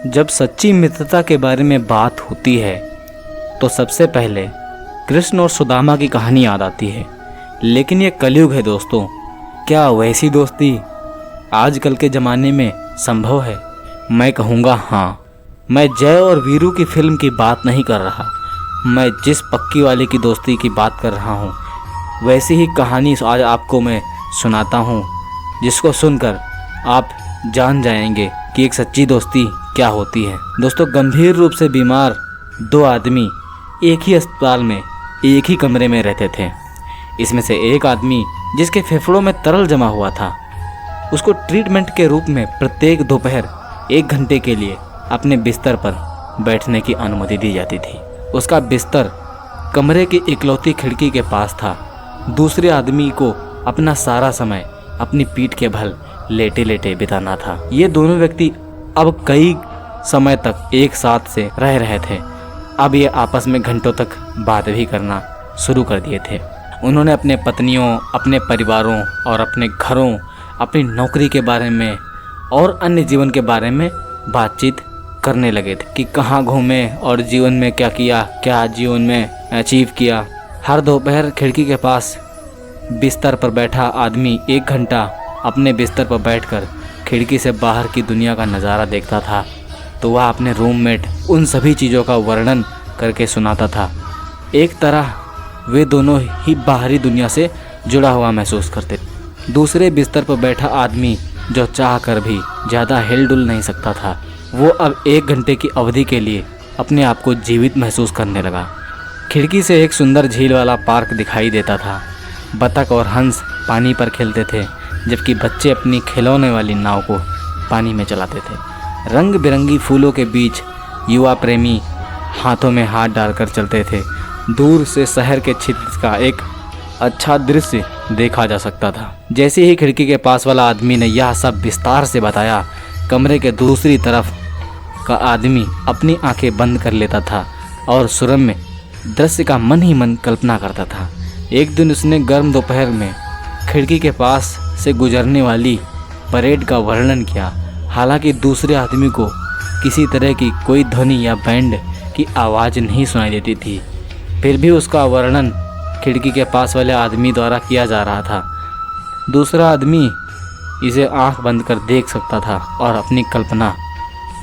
जब सच्ची मित्रता के बारे में बात होती है तो सबसे पहले कृष्ण और सुदामा की कहानी याद आती है। लेकिन ये कलयुग है दोस्तों, क्या वैसी दोस्ती आजकल के ज़माने में संभव है? मैं कहूँगा हाँ। मैं जय और वीरू की फिल्म की बात नहीं कर रहा, मैं जिस पक्की वाले की दोस्ती की बात कर रहा हूँ वैसी ही कहानी आज आपको मैं सुनाता हूँ, जिसको सुनकर आप जान जाएंगे कि एक सच्ची दोस्ती क्या होती है। दोस्तों, गंभीर रूप से बीमार दो आदमी एक ही अस्पताल में एक ही कमरे में रहते थे। इसमें से एक आदमी जिसके फेफड़ों में तरल जमा हुआ था, उसको ट्रीटमेंट के रूप में प्रत्येक दोपहर 1 घंटे के लिए अपने बिस्तर पर बैठने की अनुमति दी जाती थी। उसका बिस्तर कमरे की इकलौती खिड़की के पास था। दूसरे आदमी को अपना सारा समय अपनी पीठ के बल लेटे लेटे बिताना था। ये दोनों व्यक्ति अब कई समय तक एक साथ से रह रहे थे। अब ये आपस में घंटों तक बात भी करना शुरू कर दिए थे। उन्होंने अपने पत्नियों, अपने परिवारों और अपने घरों, अपनी नौकरी के बारे में और अन्य जीवन के बारे में बातचीत करने लगे थे कि कहाँ घूमे और जीवन में क्या किया, क्या जीवन में अचीव किया। हर दोपहर खिड़की के पास बिस्तर पर बैठा आदमी 1 घंटा अपने बिस्तर पर बैठकर खिड़की से बाहर की दुनिया का नज़ारा देखता था, तो वह अपने रूममेट उन सभी चीज़ों का वर्णन करके सुनाता था। एक तरह वे दोनों ही बाहरी दुनिया से जुड़ा हुआ महसूस करते। दूसरे बिस्तर पर बैठा आदमी जो चाह कर भी ज़्यादा हिल-डुल नहीं सकता था, वो अब 1 घंटे की अवधि के लिए अपने आप को जीवित महसूस करने लगा। खिड़की से एक सुंदर झील वाला पार्क दिखाई देता था। बतख और हंस पानी पर खेलते थे, जबकि बच्चे अपनी खिलौने वाली नाव को पानी में चलाते थे। रंग बिरंगी फूलों के बीच युवा प्रेमी हाथों में हाथ डालकर चलते थे। दूर से शहर के क्षेत्र का एक अच्छा दृश्य देखा जा सकता था। जैसे ही खिड़की के पास वाला आदमी ने यह सब विस्तार से बताया, कमरे के दूसरी तरफ का आदमी अपनी आंखें बंद कर लेता था और सुरम्य दृश्य का मन ही मन कल्पना करता था। एक दिन उसने गर्म दोपहर में खिड़की के पास से गुजरने वाली परेड का वर्णन किया। हालांकि दूसरे आदमी को किसी तरह की कोई ध्वनि या बैंड की आवाज़ नहीं सुनाई देती थी, फिर भी उसका वर्णन खिड़की के पास वाले आदमी द्वारा किया जा रहा था। दूसरा आदमी इसे आंख बंद कर देख सकता था और अपनी कल्पना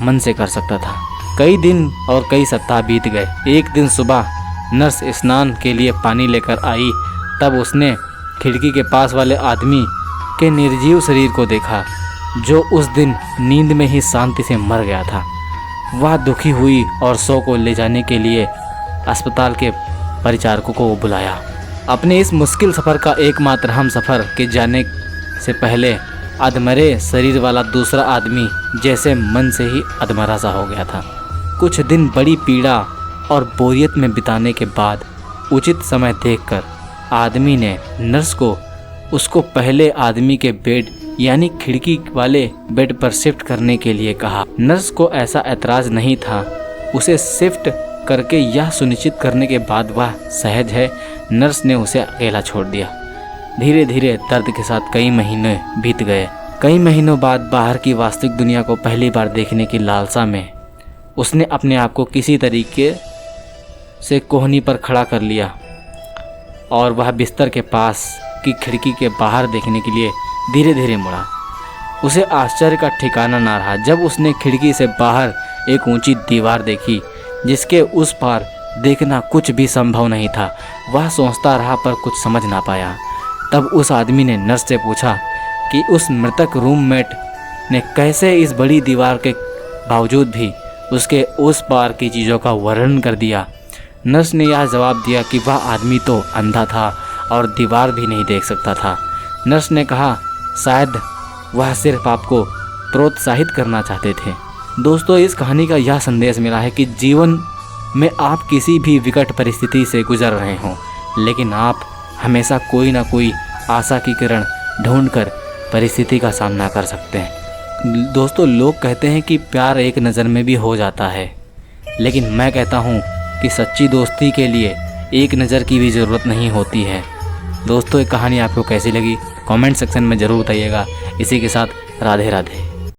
मन से कर सकता था। कई दिन और कई सप्ताह बीत गए। एक दिन सुबह नर्स स्नान के लिए पानी लेकर आई, तब उसने खिड़की के पास वाले आदमी के निर्जीव शरीर को देखा, जो उस दिन नींद में ही शांति से मर गया था। वह दुखी हुई और शव को ले जाने के लिए अस्पताल के परिचारकों को बुलाया। अपने इस मुश्किल सफ़र का एकमात्र हम सफ़र के जाने से पहले अधमरे शरीर वाला दूसरा आदमी जैसे मन से ही अधमरा सा हो गया था। कुछ दिन बड़ी पीड़ा और बोरियत में बिताने के बाद उचित समय देखकर आदमी ने नर्स को उसको पहले आदमी के बेड यानी खिड़की वाले बेड पर शिफ्ट करने के लिए कहा। नर्स को ऐसा ऐतराज़ नहीं था। उसे शिफ्ट करके यह सुनिश्चित करने के बाद वह सहज है, नर्स ने उसे अकेला छोड़ दिया। धीरे धीरे दर्द के साथ कई महीने बीत गए। कई महीनों बाद बाहर की वास्तविक दुनिया को पहली बार देखने की लालसा में उसने अपने आप को किसी तरीके से कोहनी पर खड़ा कर लिया और वह बिस्तर के पास की खिड़की के बाहर देखने के लिए धीरे धीरे मुड़ा। उसे आश्चर्य का ठिकाना ना रहा जब उसने खिड़की से बाहर एक ऊंची दीवार देखी, जिसके उस पार देखना कुछ भी संभव नहीं था। वह सोचता रहा पर कुछ समझ ना पाया। तब उस आदमी ने नर्स से पूछा कि उस मृतक रूममेट ने कैसे इस बड़ी दीवार के बावजूद भी उसके उस पार की चीज़ों का वर्णन कर दिया। नर्स ने यह जवाब दिया कि वह आदमी तो अंधा था और दीवार भी नहीं देख सकता था। नर्स ने कहा, शायद वह सिर्फ आपको प्रोत्साहित करना चाहते थे। दोस्तों, इस कहानी का यह संदेश मिला है कि जीवन में आप किसी भी विकट परिस्थिति से गुजर रहे हों, लेकिन आप हमेशा कोई ना कोई आशा की किरण ढूंढकर परिस्थिति का सामना कर सकते हैं। दोस्तों, लोग कहते हैं कि प्यार एक नज़र में भी हो जाता है, लेकिन मैं कहता हूँ कि सच्ची दोस्ती के लिए एक नज़र की भी ज़रूरत नहीं होती है। दोस्तों, ये कहानी आपको कैसी लगी कमेंट सेक्शन में ज़रूर बताइएगा। इसी के साथ राधे राधे।